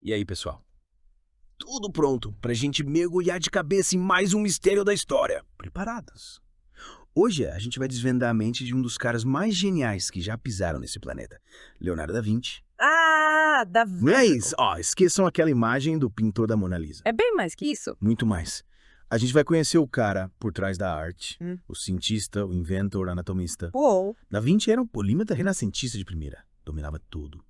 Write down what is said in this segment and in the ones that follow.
E aí, pessoal? Tudo pronto pra gente mergulhar de cabeça em mais um mistério da história. Preparados? Hoje a gente vai desvendar a mente de um dos caras mais geniais que já pisaram nesse planeta, Leonardo da Vinci. Ah, da Vinci. Mas, esqueçam aquela imagem do pintor da Mona Lisa. É bem mais que isso. Muito mais. A gente vai conhecer o cara por trás da arte, Hum. o cientista, o inventor, o anatomista. Uou. Da Vinci era um polímata renascentista de primeira. Dominava tudo.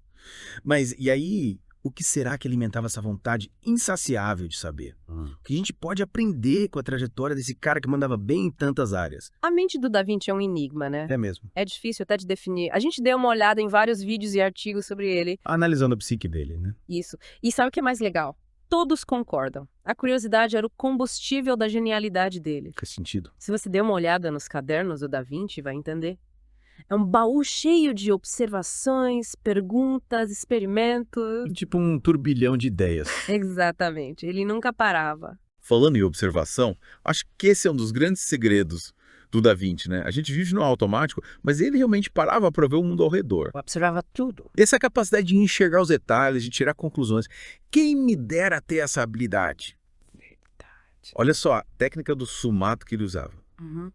Mas, e aí, o que será que alimentava essa vontade insaciável de saber? O que a gente pode aprender com a trajetória desse cara que mandava bem em tantas áreas? A mente do Da Vinci é um enigma, né? É mesmo. É difícil até de definir. A gente deu uma olhada em vários vídeos e artigos sobre ele. Analisando a psique dele, né? Isso. E sabe o que é mais legal? Todos concordam. A curiosidade era o combustível da genialidade dele. Faz sentido. Se você der uma olhada nos cadernos do Da Vinci, vai entender. É um baú cheio de observações, perguntas, experimentos. Tipo um turbilhão de ideias. Exatamente. Ele nunca parava. Falando em observação, acho que esse é um dos grandes segredos do Da Vinci, né? A gente vive no automático, mas ele realmente parava para ver o mundo ao redor. Observava tudo. Essa capacidade de enxergar os detalhes, de tirar conclusões. Quem me dera ter essa habilidade? Olha só a técnica do sumato que ele usava. Uhum.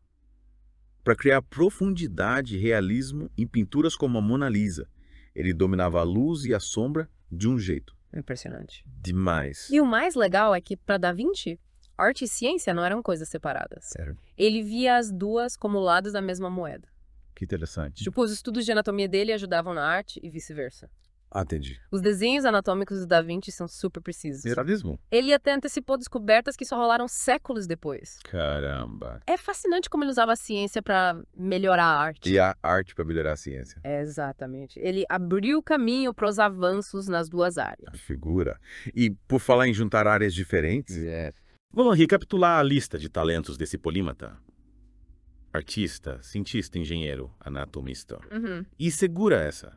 Para criar profundidade e realismo em pinturas como a Mona Lisa. Ele dominava a luz e a sombra de um jeito. Impressionante. Demais. E o mais legal é que, para Da Vinci, arte e ciência não eram coisas separadas. Sério, Ele via as duas como lados da mesma moeda. que interessante. Tipo, os estudos de anatomia dele ajudavam na arte e vice-versa. Entendi. Os desenhos anatômicos do Da Vinci são super precisos. Realismo? Ele até antecipou descobertas que só rolaram séculos depois. Caramba. É fascinante como ele usava a ciência para melhorar a arte. E a arte para melhorar a ciência. Exatamente. Ele abriu o caminho para os avanços nas duas áreas. A figura. E por falar em juntar áreas diferentes, Vamos recapitular a lista de talentos desse polímata. Artista, cientista, engenheiro, anatomista. Uhum. E segura essa.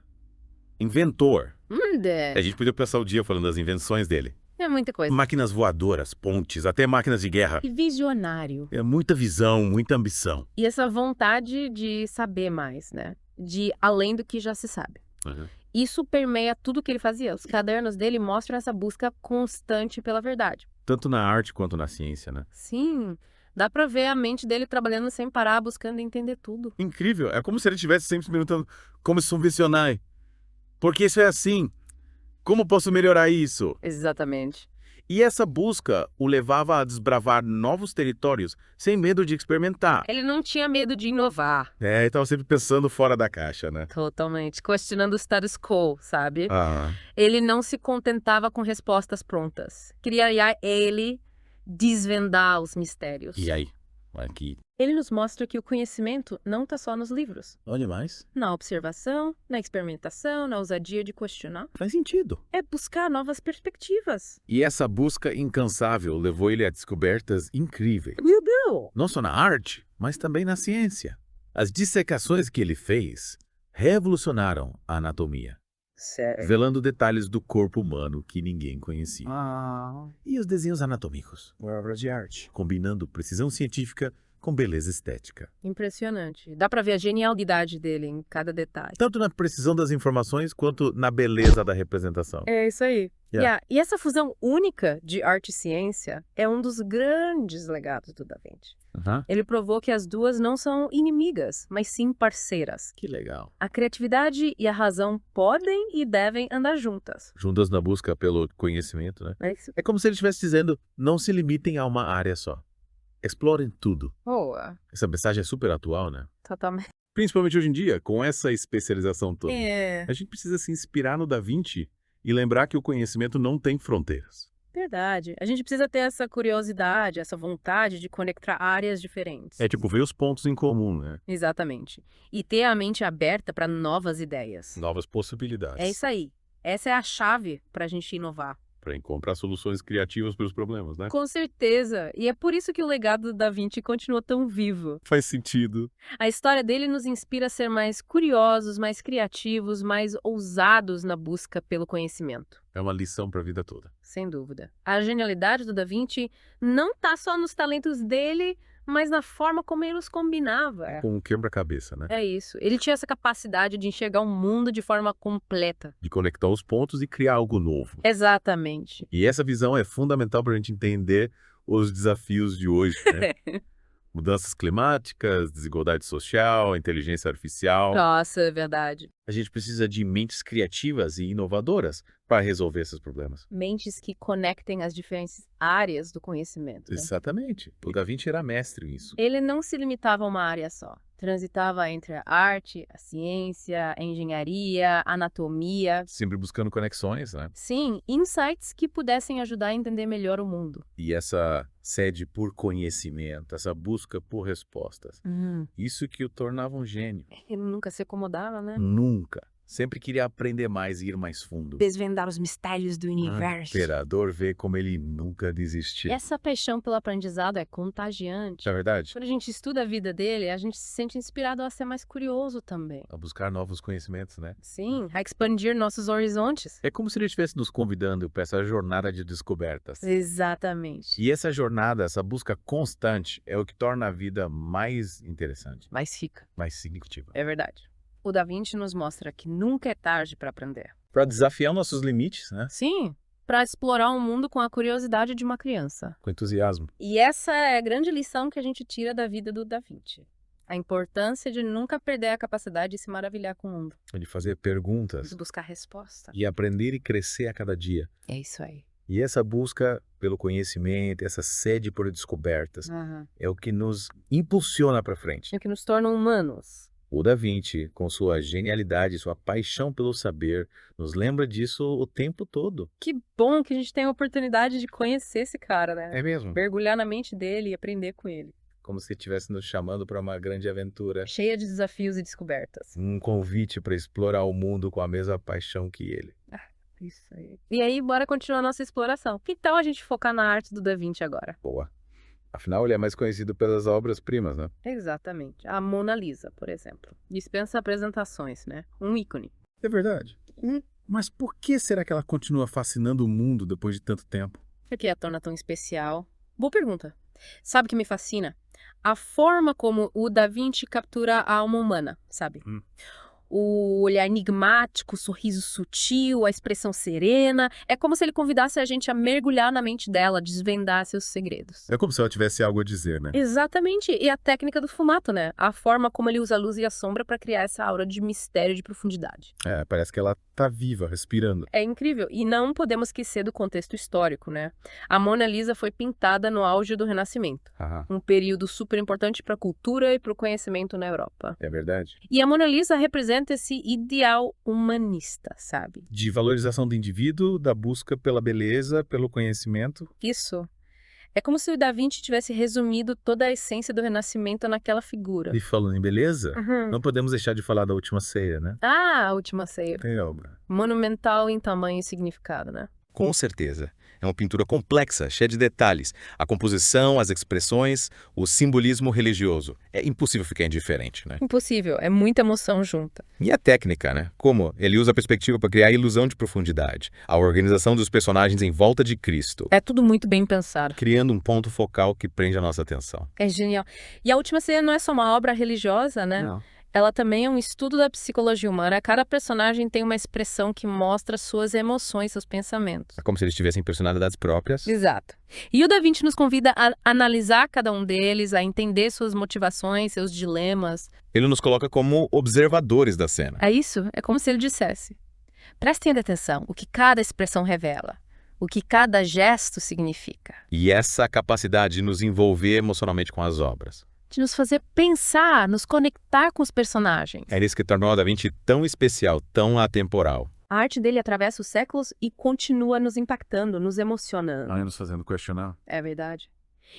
Inventor. A É gente podia passar o dia falando das invenções dele. muita coisa. Máquinas voadoras, pontes, até máquinas de guerra. E visionário. É muita visão, muita ambição. E essa vontade de saber mais, né? De além do que já se sabe. Uhum. Isso permeia tudo que ele fazia. Os cadernos dele mostram essa busca constante pela verdade. Tanto na arte quanto na ciência, né? Sim, dá pra ver a mente dele trabalhando sem parar, buscando entender tudo. Incrível. É como se ele estivesse sempre se perguntando como subvencionar. Por que isso é assim? Como posso melhorar isso? Exatamente. E essa busca o levava a desbravar novos territórios sem medo de experimentar. Ele não tinha medo de inovar. Ele estava sempre pensando fora da caixa, né? Totalmente. Questionando o status quo, sabe? Ah, Ele não se contentava com respostas prontas. Queria ele desvendar os mistérios. e aí? Aqui. Ele nos mostra que o conhecimento não está só nos livros. Onde mais? Na observação, na experimentação, na ousadia de questionar. Faz sentido. É buscar novas perspectivas. e essa busca incansável levou ele a descobertas incríveis. Meu Deus! Não só na arte, mas também na ciência. As dissecações que ele fez revolucionaram a anatomia, Sério? revelando detalhes do corpo humano que ninguém conhecia. E os desenhos anatômicos, Obra de arte. combinando precisão científica com beleza estética. Impressionante. Dá pra ver a genialidade dele em cada detalhe. Tanto na precisão das informações quanto na beleza da representação. É isso aí. Yeah. E essa fusão única de arte e ciência é um dos grandes legados do Da Vinci. Ele provou que as duas não são inimigas, mas sim parceiras. Que legal. A criatividade e a razão podem e devem andar juntas. Juntas na busca pelo conhecimento, né? É isso. É como se ele estivesse dizendo, não se limitem a uma área só. Explorem tudo. Boa. Essa mensagem é super atual, né? Totalmente. Principalmente hoje em dia, com essa especialização toda. A gente precisa se inspirar no Da Vinci e lembrar que o conhecimento não tem fronteiras. Verdade. A gente precisa ter essa curiosidade, essa vontade de conectar áreas diferentes. É tipo ver os pontos em comum, né? Exatamente. E ter a mente aberta para novas ideias. Novas possibilidades. É isso aí. Essa é a chave para a gente inovar. Para encontrar soluções criativas para os problemas, né? Com certeza. E é por isso que o legado do Da Vinci continua tão vivo. Faz sentido. A história dele nos inspira a ser mais curiosos, mais criativos, mais ousados na busca pelo conhecimento. É uma lição para a vida toda. Sem dúvida. A genialidade do Da Vinci não está só nos talentos dele, mas na forma como ele os combinava. Com um quebra-cabeça, né? É isso. Ele tinha essa capacidade de enxergar o mundo de forma completa. De conectar os pontos e criar algo novo. Exatamente. E essa visão é fundamental para a gente entender os desafios de hoje, né? Mudanças climáticas, desigualdade social, inteligência artificial. Nossa, é verdade. A gente precisa de mentes criativas e inovadoras para resolver esses problemas. Mentes que conectem as diferentes áreas do conhecimento. Né? Exatamente. O Da Vinci era mestre nisso. Ele não se limitava a uma área só. Transitava entre a arte, a ciência, a engenharia, a anatomia. Sempre buscando conexões, né? Sim, insights que pudessem ajudar a entender melhor o mundo. E essa sede por conhecimento, essa busca por respostas. Isso que o tornava um gênio. Ele nunca se acomodava, né? Nunca. Sempre queria aprender mais e ir mais fundo. Desvendar os mistérios do O universo. imperador vê como ele nunca desistia. Essa paixão pelo aprendizado é contagiante. Não é verdade? Quando a gente estuda a vida dele, a gente se sente inspirado a ser mais curioso também. A buscar novos conhecimentos, né? Sim, a expandir nossos horizontes. É como se ele estivesse nos convidando para essa jornada de descobertas. Exatamente. E essa jornada, essa busca constante, é o que torna a vida mais interessante, Mais rica. mais significativa. É verdade. O Da Vinci nos mostra que nunca é tarde para aprender. Para desafiar nossos limites, né? Sim, para explorar o mundo com a curiosidade de uma criança. Com entusiasmo. E essa é a grande lição que a gente tira da vida do Da Vinci. A importância de nunca perder a capacidade de se maravilhar com o mundo. De fazer perguntas. De buscar resposta. E aprender e crescer a cada dia. É isso aí. E essa busca pelo conhecimento, essa sede por descobertas, é o que nos impulsiona para frente. É o que nos torna humanos. O Da Vinci, com sua genialidade, sua paixão pelo saber, nos lembra disso o tempo todo. Que bom que a gente tem a oportunidade de conhecer esse cara, né? É mesmo? Mergulhar na mente dele e aprender com ele. Como se estivesse nos chamando para uma grande aventura. Cheia de desafios e descobertas. Um convite para explorar o mundo com a mesma paixão que ele. Isso aí. E aí, bora continuar a nossa exploração. Que tal a gente focar na arte do Da Vinci agora? Boa. Afinal, ele é mais conhecido pelas obras-primas, né? Exatamente. A Mona Lisa, por exemplo. Dispensa apresentações, né? Um ícone. É verdade. Mas por que será que ela continua fascinando o mundo depois de tanto tempo? O que a torna tão especial? Boa pergunta. Sabe o que me fascina? A forma como o Da Vinci captura a alma humana, sabe? O olhar enigmático, o sorriso sutil, a expressão serena. É como se ele convidasse a gente a mergulhar na mente dela, desvendar seus segredos. É como se ela tivesse algo a dizer, né? Exatamente. E a técnica do fumato, né? A forma como ele usa a luz e a sombra para criar essa aura de mistério e de profundidade. É, parece que ela tá viva, respirando. É incrível. E não podemos esquecer do contexto histórico, né? A Mona Lisa foi pintada no auge do Renascimento. Um período super importante para a cultura e para o conhecimento na Europa. É verdade. E a Mona Lisa representa esse ideal humanista, sabe? De valorização do indivíduo, da busca pela beleza, pelo conhecimento. Isso. É como se o Da Vinci tivesse resumido toda a essência do Renascimento naquela figura. E falando em beleza, não podemos deixar de falar da Última Ceia, né? Ah, a Última Ceia. É obra. Monumental em tamanho e significado, né? Com certeza. É uma pintura complexa, cheia de detalhes. A composição, as expressões, o simbolismo religioso. É impossível ficar indiferente, né? Impossível, é muita emoção junta. E a técnica, né? Como ele usa a perspectiva para criar a ilusão de profundidade. A organização dos personagens em volta de Cristo. É tudo muito bem pensado. Criando um ponto focal que prende a nossa atenção. É genial. E a Última Ceia não é só uma obra religiosa, né? Não. Ela também é um estudo da psicologia humana. Cada personagem tem uma expressão que mostra suas emoções, seus pensamentos. É como se eles tivessem personalidades próprias. Exato. E o Da Vinci nos convida a analisar cada um deles, a entender suas motivações, seus dilemas. Ele nos coloca como observadores da cena. É isso? É como se ele dissesse: prestem atenção, o que cada expressão revela, o que cada gesto significa. E essa capacidade de nos envolver emocionalmente com as obras. De nos fazer pensar, nos conectar com os personagens. É isso que tornou o Da Vinci tão especial, tão atemporal. A arte dele atravessa os séculos e continua nos impactando, nos emocionando. Nos fazendo questionar. É verdade.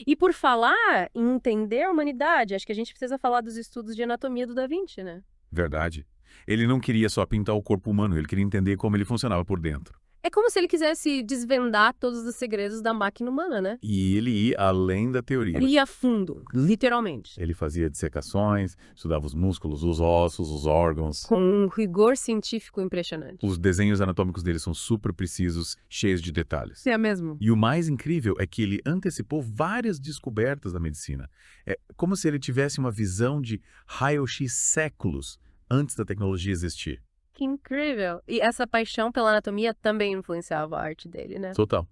E por falar em entender a humanidade, acho que a gente precisa falar dos estudos de anatomia do Da Vinci, né? Verdade. Ele não queria só pintar o corpo humano, ele queria entender como ele funcionava por dentro. É como se ele quisesse desvendar todos os segredos da máquina humana, né? E ele ia além da teoria. Ele ia a fundo, literalmente. Ele fazia dissecações, estudava os músculos, os ossos, os órgãos. Com um rigor científico impressionante. Os desenhos anatômicos dele são super precisos, cheios de detalhes. É mesmo. E o mais incrível é que ele antecipou várias descobertas da medicina. É como se ele tivesse uma visão de raio-x séculos antes da tecnologia existir. Que incrível. E essa paixão pela anatomia também influenciava a arte dele, né? Total.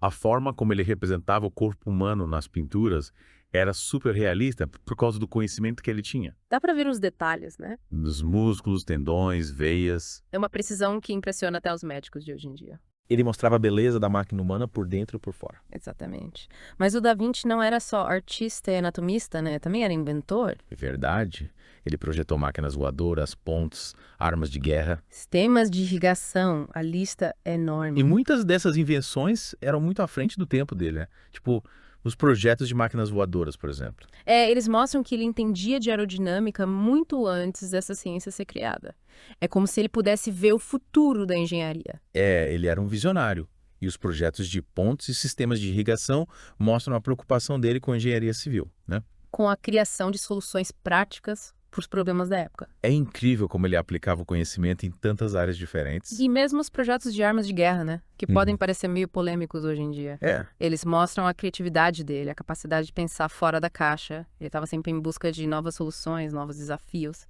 A forma como ele representava o corpo humano nas pinturas era super realista por causa do conhecimento que ele tinha. Dá pra ver os detalhes, né? Dos músculos, tendões, veias. É uma precisão que impressiona até os médicos de hoje em dia. Ele mostrava a beleza da máquina humana por dentro e por fora. Exatamente. Mas o Da Vinci não era só artista e anatomista, né? Também era inventor. É verdade. Ele projetou máquinas voadoras, pontes, armas de guerra. Sistemas de irrigação, a lista é enorme. E muitas dessas invenções eram muito à frente do tempo dele, né? Tipo, os projetos de máquinas voadoras, por exemplo. Eles mostram que ele entendia de aerodinâmica muito antes dessa ciência ser criada. É como se ele pudesse ver o futuro da engenharia. Ele era um visionário. E os projetos de pontes e sistemas de irrigação mostram a preocupação dele com a engenharia civil, né? Com a criação de soluções práticas para os problemas da época. É incrível como ele aplicava o conhecimento em tantas áreas diferentes. E mesmo os projetos de armas de guerra, né? Que podem parecer meio polêmicos hoje em dia. Eles mostram a criatividade dele, a capacidade de pensar fora da caixa. Ele estava sempre em busca de novas soluções, novos desafios.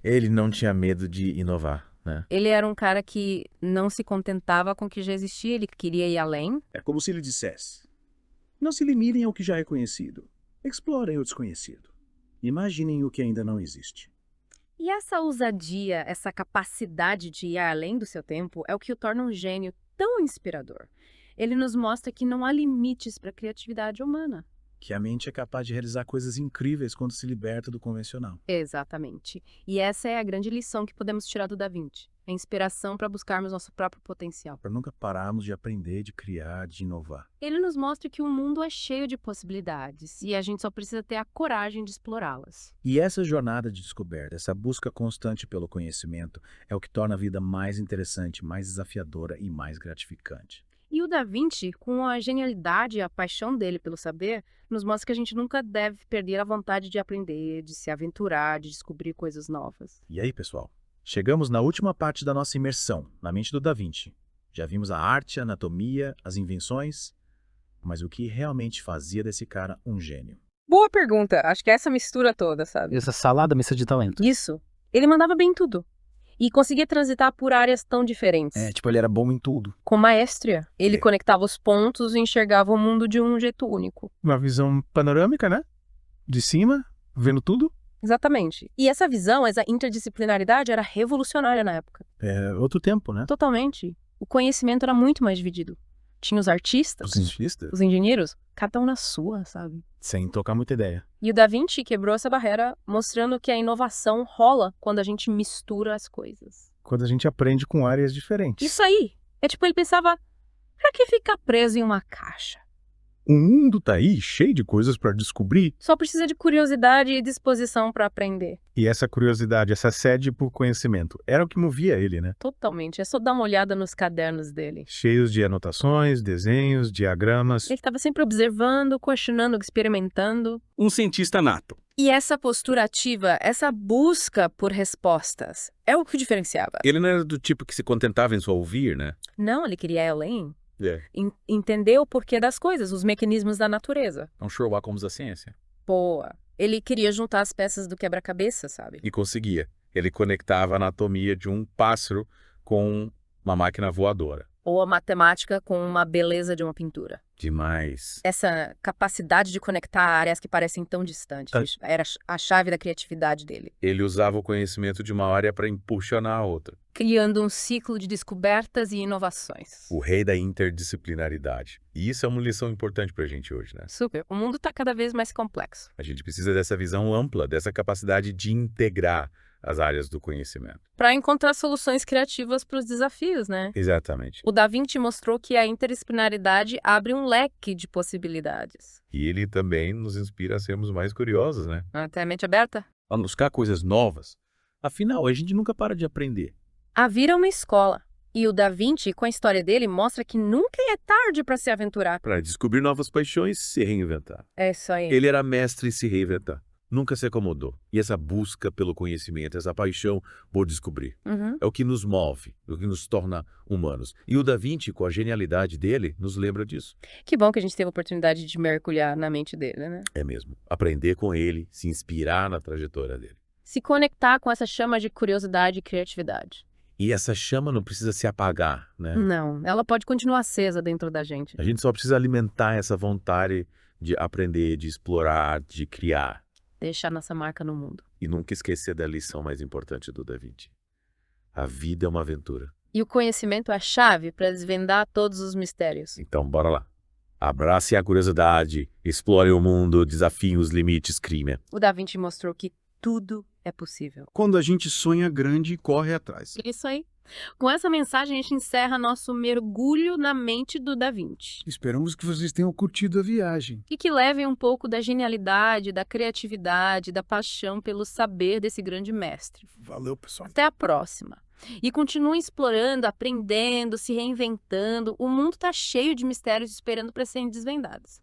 Ele não tinha medo de inovar, né? Ele era um cara que não se contentava com o que já existia, ele queria ir além. É como se ele dissesse: não se limitem ao que já é conhecido. Explorem o desconhecido. Imaginem o que ainda não existe. E essa ousadia, essa capacidade de ir além do seu tempo é o que o torna um gênio tão inspirador. Ele nos mostra que não há limites para a criatividade humana. Que a mente é capaz de realizar coisas incríveis quando se liberta do convencional. Exatamente. E essa é a grande lição que podemos tirar do Da Vinci. A inspiração para buscarmos nosso próprio potencial. Para nunca pararmos de aprender, de criar, de inovar. Ele nos mostra que o mundo é cheio de possibilidades e a gente só precisa ter a coragem de explorá-las. E essa jornada de descoberta, essa busca constante pelo conhecimento, é o que torna a vida mais interessante, mais desafiadora e mais gratificante. E o Da Vinci, com a genialidade e a paixão dele pelo saber, nos mostra que a gente nunca deve perder a vontade de aprender, de se aventurar, de descobrir coisas novas. E aí, pessoal? Chegamos na última parte da nossa imersão na mente do Da Vinci. Já vimos a arte, a anatomia, as invenções, mas o que realmente fazia desse cara um gênio? Boa pergunta. Acho que é essa mistura toda, sabe? Essa salada mista de talento. Isso. Ele mandava bem em tudo. E conseguia transitar por áreas tão diferentes. Ele era bom em tudo. Com maestria. Ele conectava os pontos e enxergava o mundo de um jeito único. Uma visão panorâmica, né? De cima, vendo tudo. Exatamente. E essa visão, essa interdisciplinaridade era revolucionária na época. É outro tempo, né? Totalmente. O conhecimento era muito mais dividido. Tinha os artistas, Os cientistas? os engenheiros, cada um na sua, sabe? Sem tocar muita ideia. E o Da Vinci quebrou essa barreira, mostrando que a inovação rola quando a gente mistura as coisas. Quando a gente aprende com áreas diferentes. Isso aí! É tipo, ele pensava, pra que ficar preso em uma caixa? O mundo tá aí, cheio de coisas para descobrir. Só precisa de curiosidade e disposição pra aprender. E essa curiosidade, essa sede por conhecimento, era o que movia ele, né? Totalmente. É só dar uma olhada nos cadernos dele. Cheios de anotações, desenhos, diagramas. Ele estava sempre observando, questionando, experimentando. Um cientista nato. E essa postura ativa, essa busca por respostas, é o que o diferenciava. Ele não era do tipo que se contentava em só ouvir, né? Não, ele queria ir além. É. Entender o porquê das coisas, os mecanismos da natureza. Um Sherlock Holmes da ciência. Boa. Ele queria juntar as peças do quebra-cabeça, sabe? E conseguia. Ele conectava a anatomia de um pássaro com uma máquina voadora. Ou a matemática com uma beleza de uma pintura. Demais. Essa capacidade de conectar áreas que parecem tão distantes era a chave da criatividade dele. Ele usava o conhecimento de uma área para impulsionar a outra. Criando um ciclo de descobertas e inovações. O rei da interdisciplinaridade. E isso é uma lição importante para a gente hoje, né? Super. O mundo está cada vez mais complexo. A gente precisa dessa visão ampla, dessa capacidade de integrar as áreas do conhecimento. Para encontrar soluções criativas para os desafios, né? Exatamente. O Da Vinci mostrou que a interdisciplinaridade abre um leque de possibilidades. E ele também nos inspira a sermos mais curiosos, né? Até a mente aberta. A buscar coisas novas. Afinal, a gente nunca para de aprender. A vida é uma escola. E o Da Vinci, com a história dele, mostra que nunca é tarde para se aventurar. Para descobrir novas paixões e se reinventar. É isso aí. Ele era mestre em se reinventar. Nunca se acomodou. E essa busca pelo conhecimento, essa paixão por descobrir, é o que nos move, o que nos torna humanos. E o Da Vinci, com a genialidade dele, nos lembra disso. Que bom que a gente teve a oportunidade de mergulhar na mente dele, né? É mesmo. Aprender com ele, se inspirar na trajetória dele. Se conectar com essa chama de curiosidade e criatividade. E essa chama não precisa se apagar, né? Não, ela pode continuar acesa dentro da gente. A gente só precisa alimentar essa vontade de aprender, de explorar, de criar. Deixar nossa marca no mundo. E nunca esquecer da lição mais importante do Da Vinci. A vida é uma aventura. E o conhecimento é a chave para desvendar todos os mistérios. Então, bora lá. Abrace a curiosidade, explore o mundo, desafie os limites, crime. O Da Vinci mostrou que tudo é possível. Quando a gente sonha grande e corre atrás. Isso aí. Com essa mensagem, a gente encerra nosso mergulho na mente do Da Vinci. Esperamos que vocês tenham curtido a viagem. E que levem um pouco da genialidade, da criatividade, da paixão pelo saber desse grande mestre. Valeu, pessoal. Até a próxima. E continuem explorando, aprendendo, se reinventando. O mundo está cheio de mistérios esperando para serem desvendados.